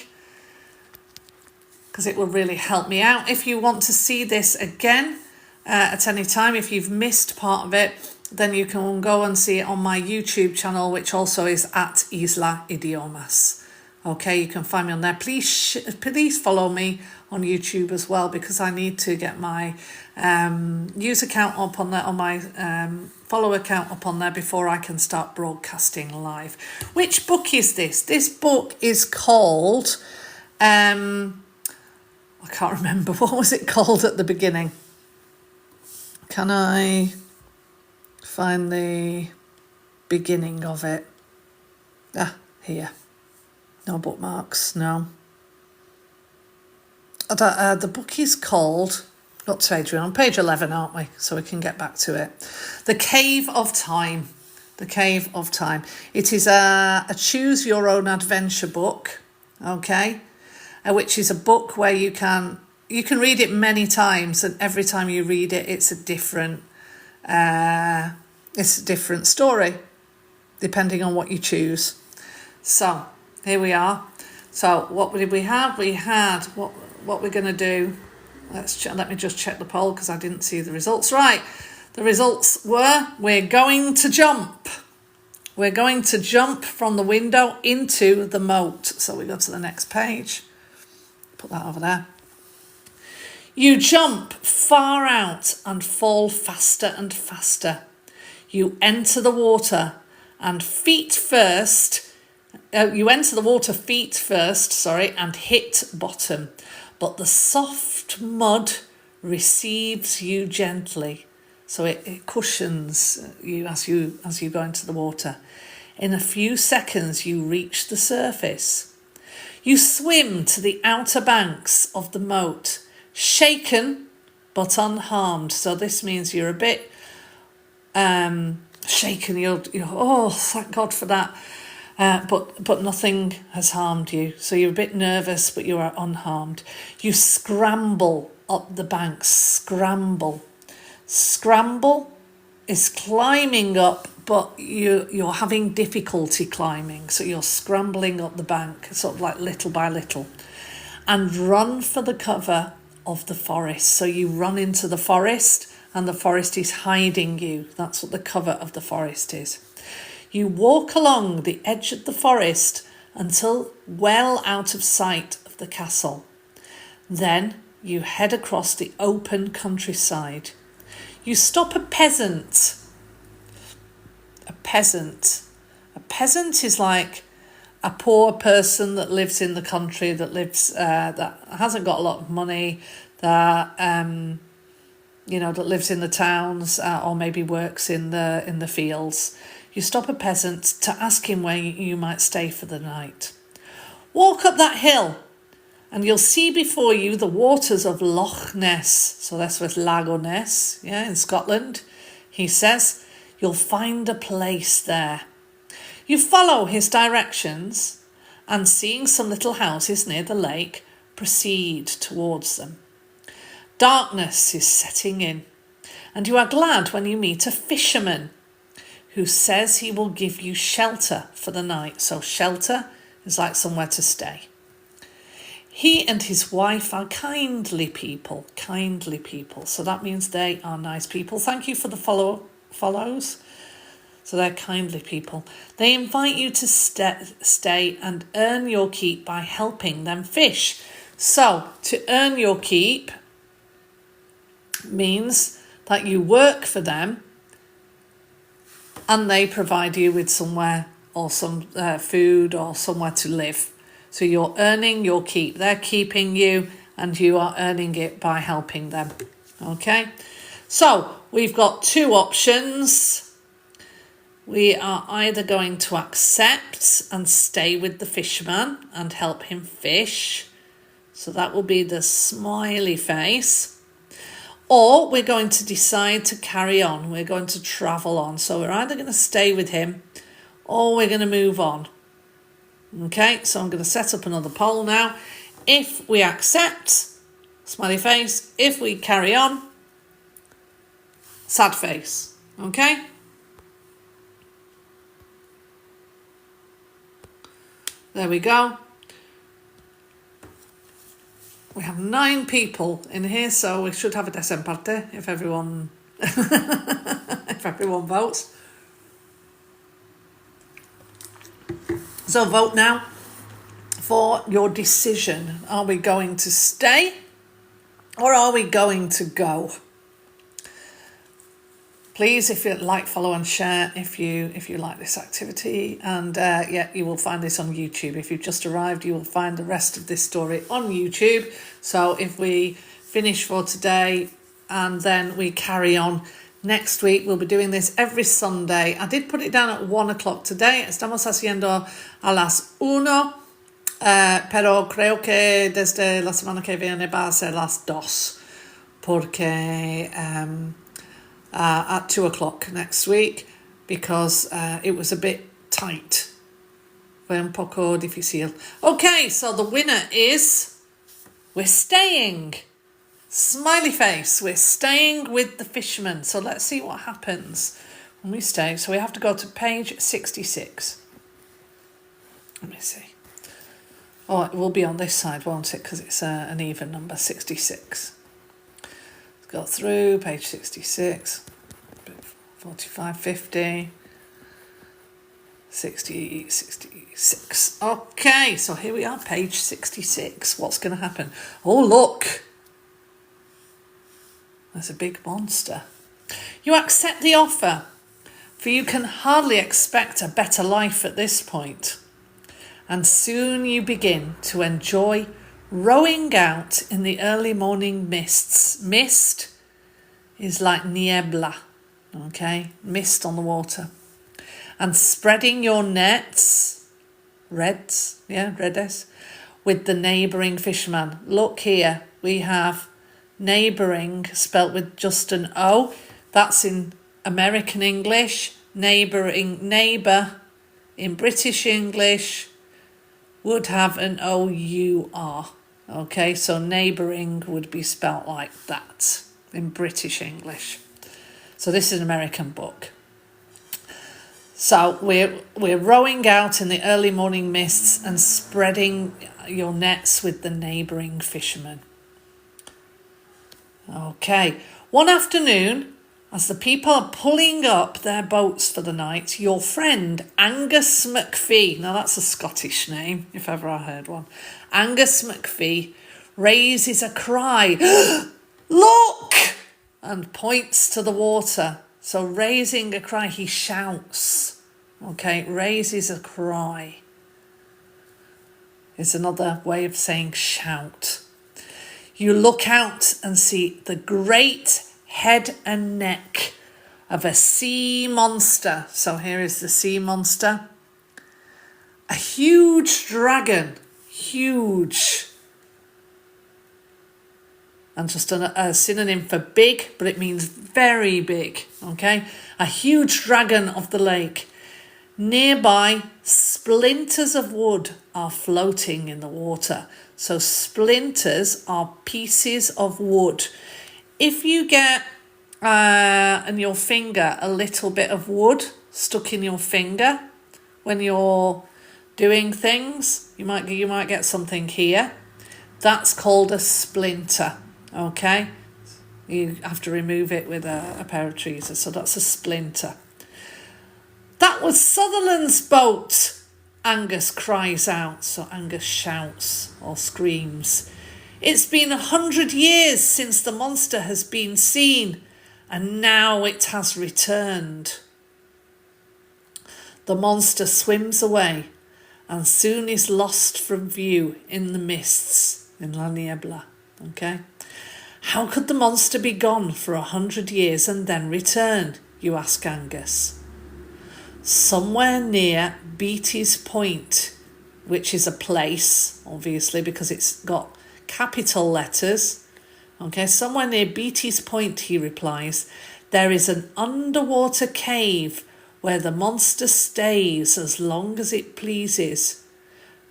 because it will really help me out. If you want to see this again at any time, if you've missed part of it, then you can go and see it on my YouTube channel, which also is at Isla Idiomas. Okay, you can find me on there. Please follow me on YouTube as well, because I need to get my user account up on there, on my follow account up on there before I can start broadcasting live. Which book is this? This book is called, I can't remember, what was it called at the beginning? Can I find the beginning of it? Here. No bookmarks, no. The book is called, got to page, we're on page 11, aren't we? So we can get back to it. The Cave of Time. The Cave of Time. It is a choose your own adventure book, okay? Which is a book where you can read it many times, and every time you read it, it's a different story, depending on what you choose. So here we are. So what did we have? We had what we're going to do. Let me just check the poll, because I didn't see the results. Right, the results were we're going to jump. We're going to jump from the window into the moat. So we go to the next page. Put that over there. You jump far out and fall faster and faster. You enter the water and feet first. You enter the water feet first, and hit bottom. But the soft mud receives you gently. So it cushions you as you go into the water. In a few seconds, you reach the surface. You swim to the outer banks of the moat, shaken but unharmed. So this means you're a bit shaken. You're oh, thank God for that. But nothing has harmed you. So you're a bit nervous, but you are unharmed. You scramble up the banks. Scramble. Scramble is climbing up, but you're having difficulty climbing. So you're scrambling up the bank, sort of like little by little. And run for the cover of the forest. So you run into the forest, and the forest is hiding you. That's what the cover of the forest is. You walk along the edge of the forest until well out of sight of the castle. Then you head across the open countryside. You stop a peasant. A peasant. A peasant is like a poor person that lives in the country, that hasn't got a lot of money, that that lives in the towns, or maybe works in the fields. You stop a peasant to ask him where you might stay for the night. Walk up that hill and you'll see before you the waters of Loch Ness. So that's with Lago Ness, in Scotland. He says you'll find a place there. You follow his directions, and seeing some little houses near the lake, proceed towards them. Darkness is setting in, and you are glad when you meet a fisherman who says he will give you shelter for the night. So shelter is like somewhere to stay. He and his wife are kindly people. So that means they are nice people. Thank you for the follows. So they're kindly people. They invite you to stay and earn your keep by helping them fish. So to earn your keep means that you work for them and they provide you with somewhere or some food or somewhere to live. So you're earning your keep. They're keeping you and you are earning it by helping them. Okay, so we've got two options. We are either going to accept and stay with the fisherman and help him fish. So that will be the smiley face. Or we're going to decide to carry on. We're going to travel on. So we're either going to stay with him or we're going to move on. Okay, so I'm going to set up another poll now. If we accept, smiley face. If we carry on, sad face. Okay? There we go. We have 9 people in here, so we should have a desempate if everyone if everyone votes. So vote now for your decision. Are we going to stay or are we going to go? Please, if you like, follow and share if you like this activity. And yeah, you will find this on YouTube. If you've just arrived, you will find the rest of this story on YouTube. So if we finish for today and then we carry on next week, we'll be doing this every Sunday. I did put it down at 1 o'clock today. Estamos haciendo a las 1, pero creo que desde la semana que viene va a ser las 2, porque at 2 o'clock next week, because it was a bit tight. Fue un poco difícil. Okay, so the winner is, we're staying. Smiley face, we're staying with the fisherman. So let's see what happens when we stay. So we have to go to page 66. Let me see. Oh, it will be on this side, won't it? Because it's an even number, 66. Go through page 66, 45, 50, 60, 66. Okay, so here we are, page 66. What's going to happen? Oh, look. There's a big monster. You accept the offer, for you can hardly expect a better life at this point. And soon you begin to enjoy rowing out in the early morning mists. Mist is like niebla, okay? Mist on the water. And spreading your nets, redes, with the neighbouring fisherman. Look here, we have neighbouring spelt with just an O. That's in American English. Neighbouring, neighbour in British English would have an O-U-R. Okay, so neighbouring would be spelt like that in British English. So this is an American book. So we're rowing out in the early morning mists and spreading your nets with the neighbouring fishermen. Okay, one afternoon, as the people are pulling up their boats for the night, your friend Angus McPhee, now that's a Scottish name, if ever I heard one, Angus McPhee raises a cry, look, and points to the water. So raising a cry, he shouts, okay, raises a cry is another way of saying shout. You look out and see the great head and neck of a sea monster. So here is the sea monster. A huge dragon, huge. And just a synonym for big, but it means very big, okay? A huge dragon of the lake. Nearby, splinters of wood are floating in the water. So splinters are pieces of wood. If you get in your finger a little bit of wood stuck in your finger when you're doing things, you might get something here. That's called a splinter, okay? You have to remove it with a pair of tweezers, so that's a splinter. That was Sutherland's boat, Angus cries out. So Angus shouts or screams. It's been 100 years since the monster has been seen, and now it has returned. The monster swims away and soon is lost from view in the mists, in la niebla. Okay? How could the monster be gone for 100 years and then return, you ask Angus? Somewhere near Beatty's Point, which is a place, obviously, because it's got capital letters. Okay, somewhere near Beatty's Point, he replies, there is an underwater cave where the monster stays as long as it pleases,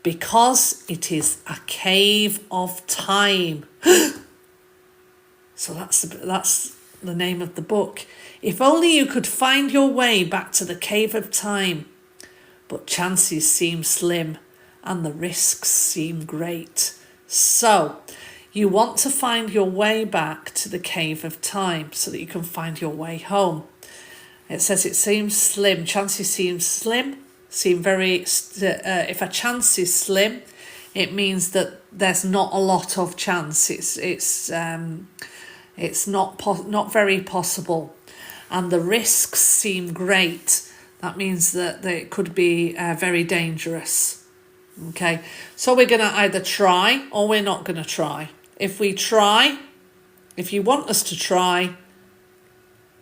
because it is a cave of time. So that's the name of the book. If only you could find your way back to the cave of time. But chances seem slim and the risks seem great. So you want to find your way back to the cave of time so that you can find your way home. It says it seems slim. Chances seem slim. Seem very. If a chance is slim, it means that there's not a lot of chance. It's not very possible, and the risks seem great. That means that it could be very dangerous. Okay, so we're going to either try or we're not going to try. If we try, if you want us to try,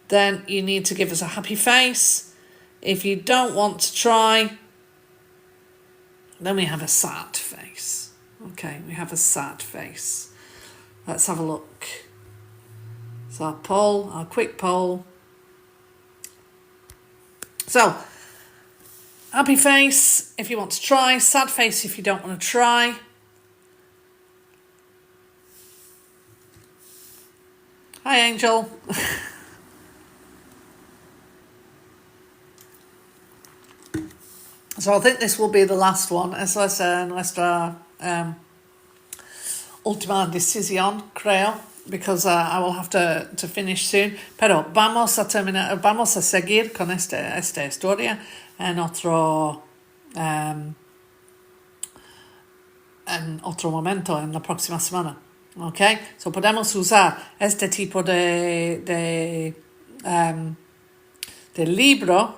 then you need to give us a happy face. If you don't want to try, then we have a sad face. Okay, we have a sad face. Let's have a look. So our poll, our quick poll. So, happy face if you want to try, sad face if you don't want to try. Hi, Angel. So I think this will be the last one. Esa es nuestra última decisión, creo, because I will have to finish soon. Pero vamos a seguir con esta historia en otro momento, en la próxima semana. Okay, so podemos usar este tipo de libro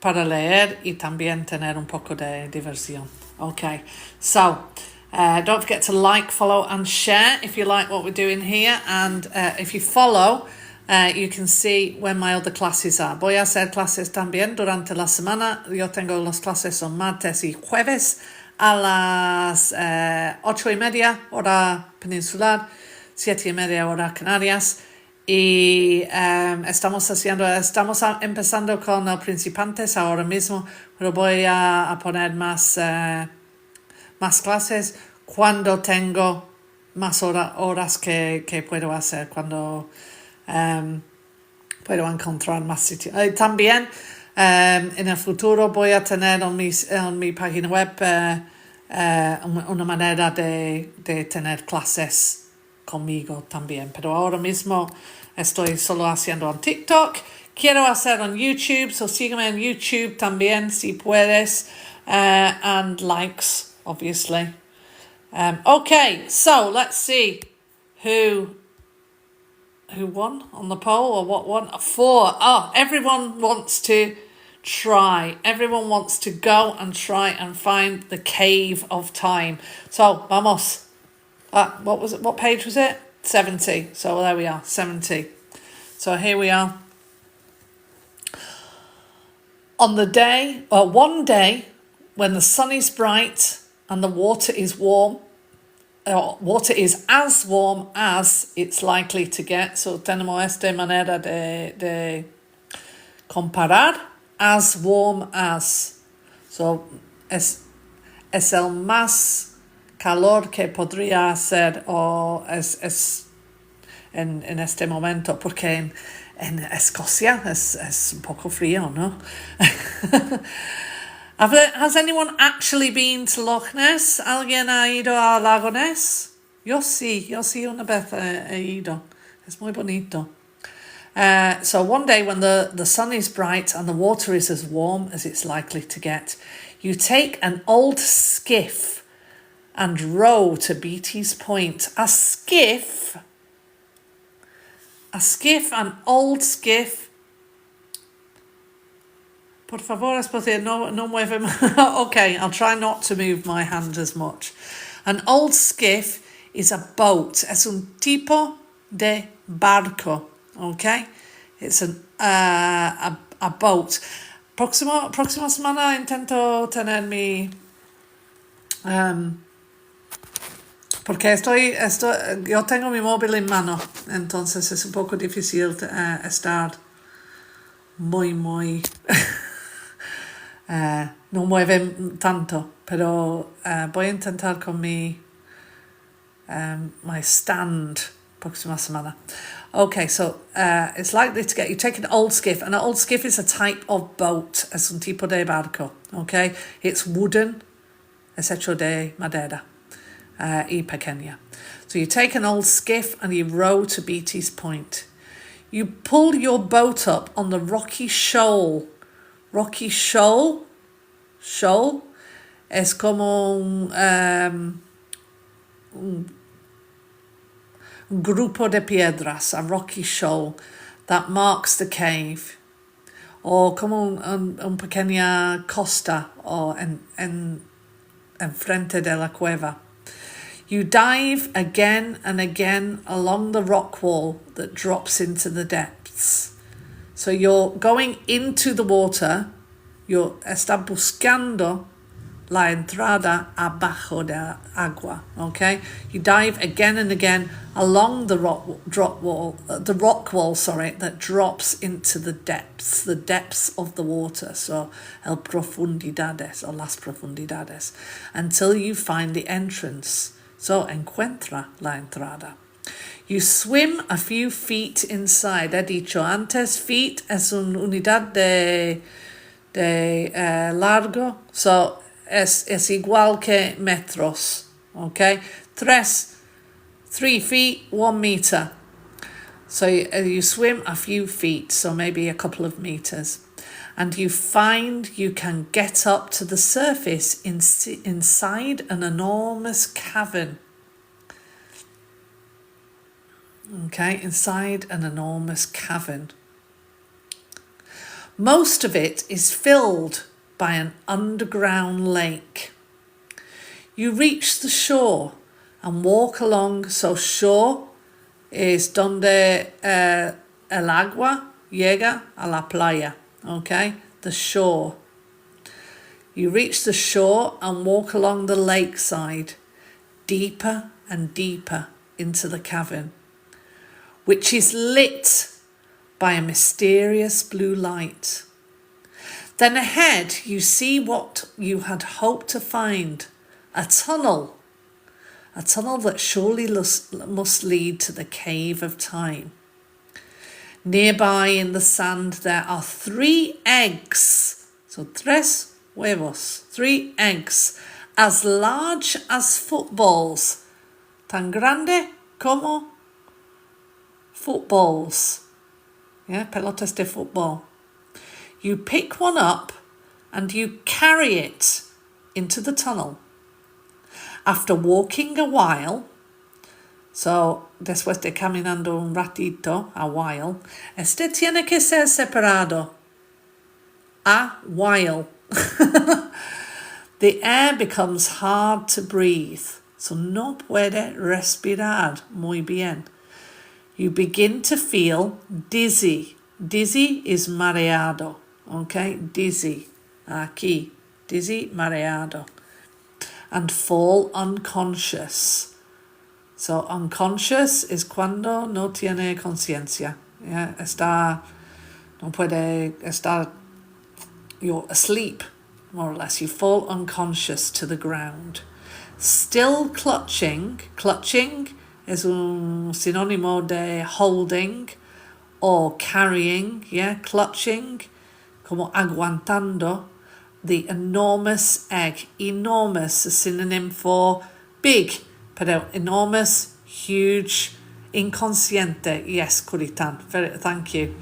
para leer y también tener un poco de diversión. Okay, so don't forget to like, follow and share if you like what we're doing here, and if you follow, you can see when my other classes are. Voy a hacer clases también durante la semana. Yo tengo las clases son martes y jueves a las 8:30 hora peninsular, 7:30 hora Canarias. Y estamos empezando con el principiantes ahora mismo, pero voy a poner más clases cuando tengo más horas que puedo hacer, cuando puedo encontrar más sitios. También en el futuro voy a tener en mi página web una manera de tener clases conmigo también, pero ahora mismo estoy solo haciendo en TikTok. Quiero hacer en YouTube, so sígueme en YouTube también si puedes, and likes obviously. Okay, so let's see who won on the poll, or what won. 4. Oh, everyone wants to try. Everyone wants to go and try and find the cave of time. So vamos. What was it? What page was it? 70. So there we are, 70. So here we are. On the day, or one day, when the sun is bright and the water is warm, water is as warm as it's likely to get. So tenemos esta manera de comparar, as warm as. So es el más calor que podría hacer, o es en este momento, porque en Escocia es un poco frío, ¿no? Has anyone actually been to Loch Ness? ¿Alguien ha ido al lago Ness? Yo sí una vez he ido. Es muy bonito. So one day when the sun is bright and the water is as warm as it's likely to get, you take an old skiff and row to Beatty's Point. A skiff, an old skiff. Por favor, esposa, no mueve. Okay, I'll try not to move my hand as much. An old skiff is a boat. Es un tipo de barco. Okay, it's a boat. Próxima semana intento tener mi porque yo tengo mi móvil en mano, entonces es un poco difícil estar muy no mueve tanto, pero voy a intentar con mi my stand próxima semana. Okay, so it's likely to get, you take an old skiff, and an old skiff is a type of boat, es un tipo de barco, okay? It's wooden, es hecho de madera y pequeña. So you take an old skiff and you row to Beatty's Point. You pull your boat up on the rocky shoal. Rocky shoal es como un grupo de piedras, a rocky shoal that marks the cave, o como un pequeña costa o en frente de la cueva. You dive again and again along the rock wall that drops into the depths. So you're going into the water, está buscando la entrada abajo de agua, okay? You dive again and again along the rock wall that drops into the depths of the water, so el profundidades or las profundidades, until you find the entrance. So encuentra la entrada. You swim a few feet inside. He dicho antes, feet es una unidad de largo, so es igual que metros, okay? 3 feet, 1 meter. So you swim a few feet, so maybe a couple of meters, and you find you can get up to the surface inside an enormous cavern. Okay, inside an enormous cavern. Most of it is filled by an underground lake. You reach the shore and walk along. So shore is donde el agua llega a la playa, okay? The shore. You reach the shore and walk along the lakeside, deeper and deeper into the cavern, which is lit by a mysterious blue light. Then ahead you see what you had hoped to find, a tunnel that surely must lead to the cave of time. Nearby in the sand there are 3 eggs, so 3 huevos, 3 eggs, as large as footballs, tan grande como footballs, pelotas de fútbol. You pick one up and you carry it into the tunnel. After walking a while, so después de caminando un ratito, a while, este tiene que ser separado. A while. The air becomes hard to breathe, so no puede respirar muy bien. You begin to feel dizzy. Dizzy is mareado, okay? Dizzy, aquí, dizzy, mareado. And fall unconscious. So unconscious is cuando no tiene conciencia. Yeah, no puede estar, you're asleep, more or less. You fall unconscious to the ground. Still clutching es un sinónimo de holding or carrying, clutching, como aguantando the enormous egg. Enormous, a synonym for big, pero enormous, huge, inconsciente. Yes, Kuritan. Thank you.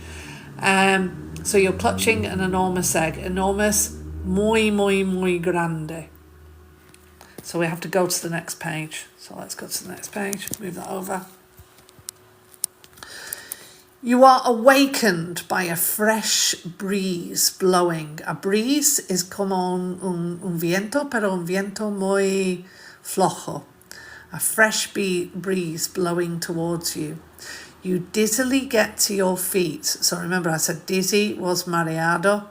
So you're clutching an enormous egg. Enormous, muy, muy, muy grande. So we have to go to the next page. So let's go to the next page. Move that over. You are awakened by a fresh breeze blowing. A breeze is como un viento, pero un viento muy flojo. A fresh breeze blowing towards you. You dizzily get to your feet. So remember, I said dizzy was mareado.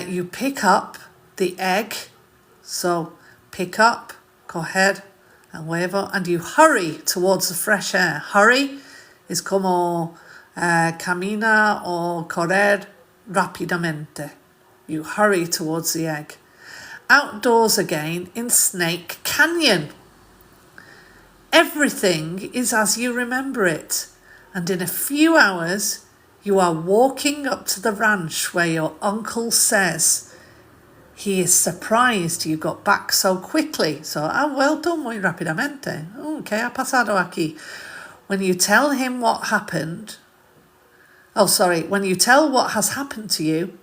You pick up the egg. So pick up, coger, el huevo, and you hurry towards the fresh air. Hurry is como camina o correr rápidamente. You hurry towards the egg. Outdoors again in Snake Canyon. Everything is as you remember it, and in a few hours you are walking up to the ranch where your uncle says he is surprised you got back so quickly. So, well done muy rápidamente. ¿Qué ha pasado aquí? When you tell him what happened, when you tell what has happened to you,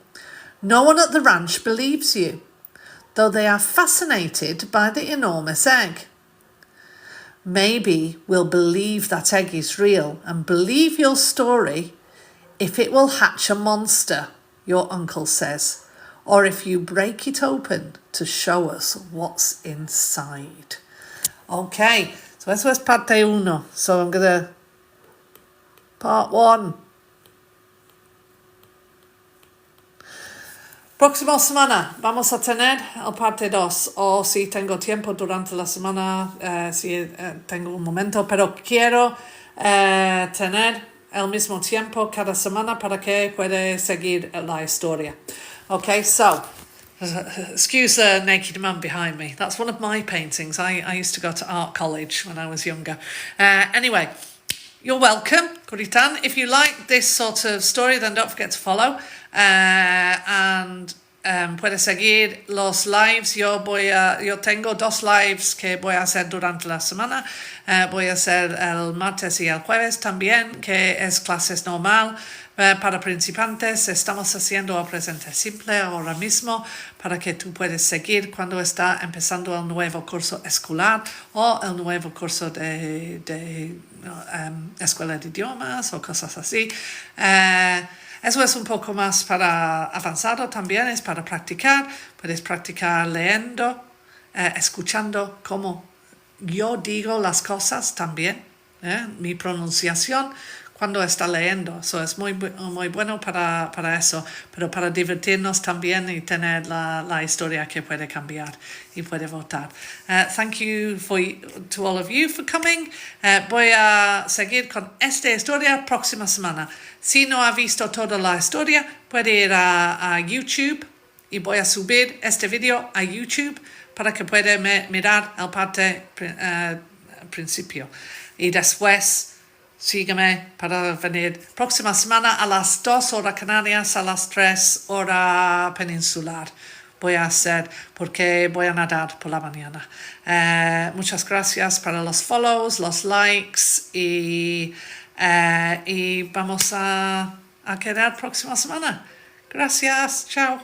no one at the ranch believes you, though they are fascinated by the enormous egg. Maybe we'll believe that egg is real and believe your story if it will hatch a monster, your uncle says, or if you break it open to show us what's inside. Okay, so eso es parte uno. So I'm going to... Part one. Próxima semana vamos a tener el parte 2, o si tengo tiempo durante la semana, si tengo un momento, pero quiero tener el mismo tiempo cada semana para que pueda seguir la historia. Okay, so, excuse the naked man behind me. That's one of my paintings. I used to go to art college when I was younger. Anyway, you're welcome, Kuritan. If you like this sort of story, then don't forget to follow. And puedes seguir los lives. Yo tengo 2 lives que voy a hacer durante la semana. Voy a hacer el martes y el jueves también, que es clases normal para principiantes. Estamos haciendo el presente simple ahora mismo para que tú puedas seguir cuando está empezando el nuevo curso escolar o el nuevo curso de escuela de idiomas o cosas así. Eso es un poco más para avanzado también, es para practicar. Puedes practicar leyendo, escuchando cómo yo digo las cosas también, mi pronunciación cuando está leyendo. Eso es muy bueno para eso, pero para divertirnos también y tener la historia que puede cambiar y puede votar. Thank you to all of you for coming. Voy a seguir con esta historia próxima semana. Si no ha visto toda la historia, puede ir a YouTube y voy a subir este video a YouTube para que pueda mirar el parte principio. Y después sígueme para venir próxima semana a las 2 horas Canarias, a las 3 hora peninsular. Voy a hacer porque voy a nadar por la mañana. Muchas gracias para los follows, los likes y vamos a quedar próxima semana. Gracias, chao.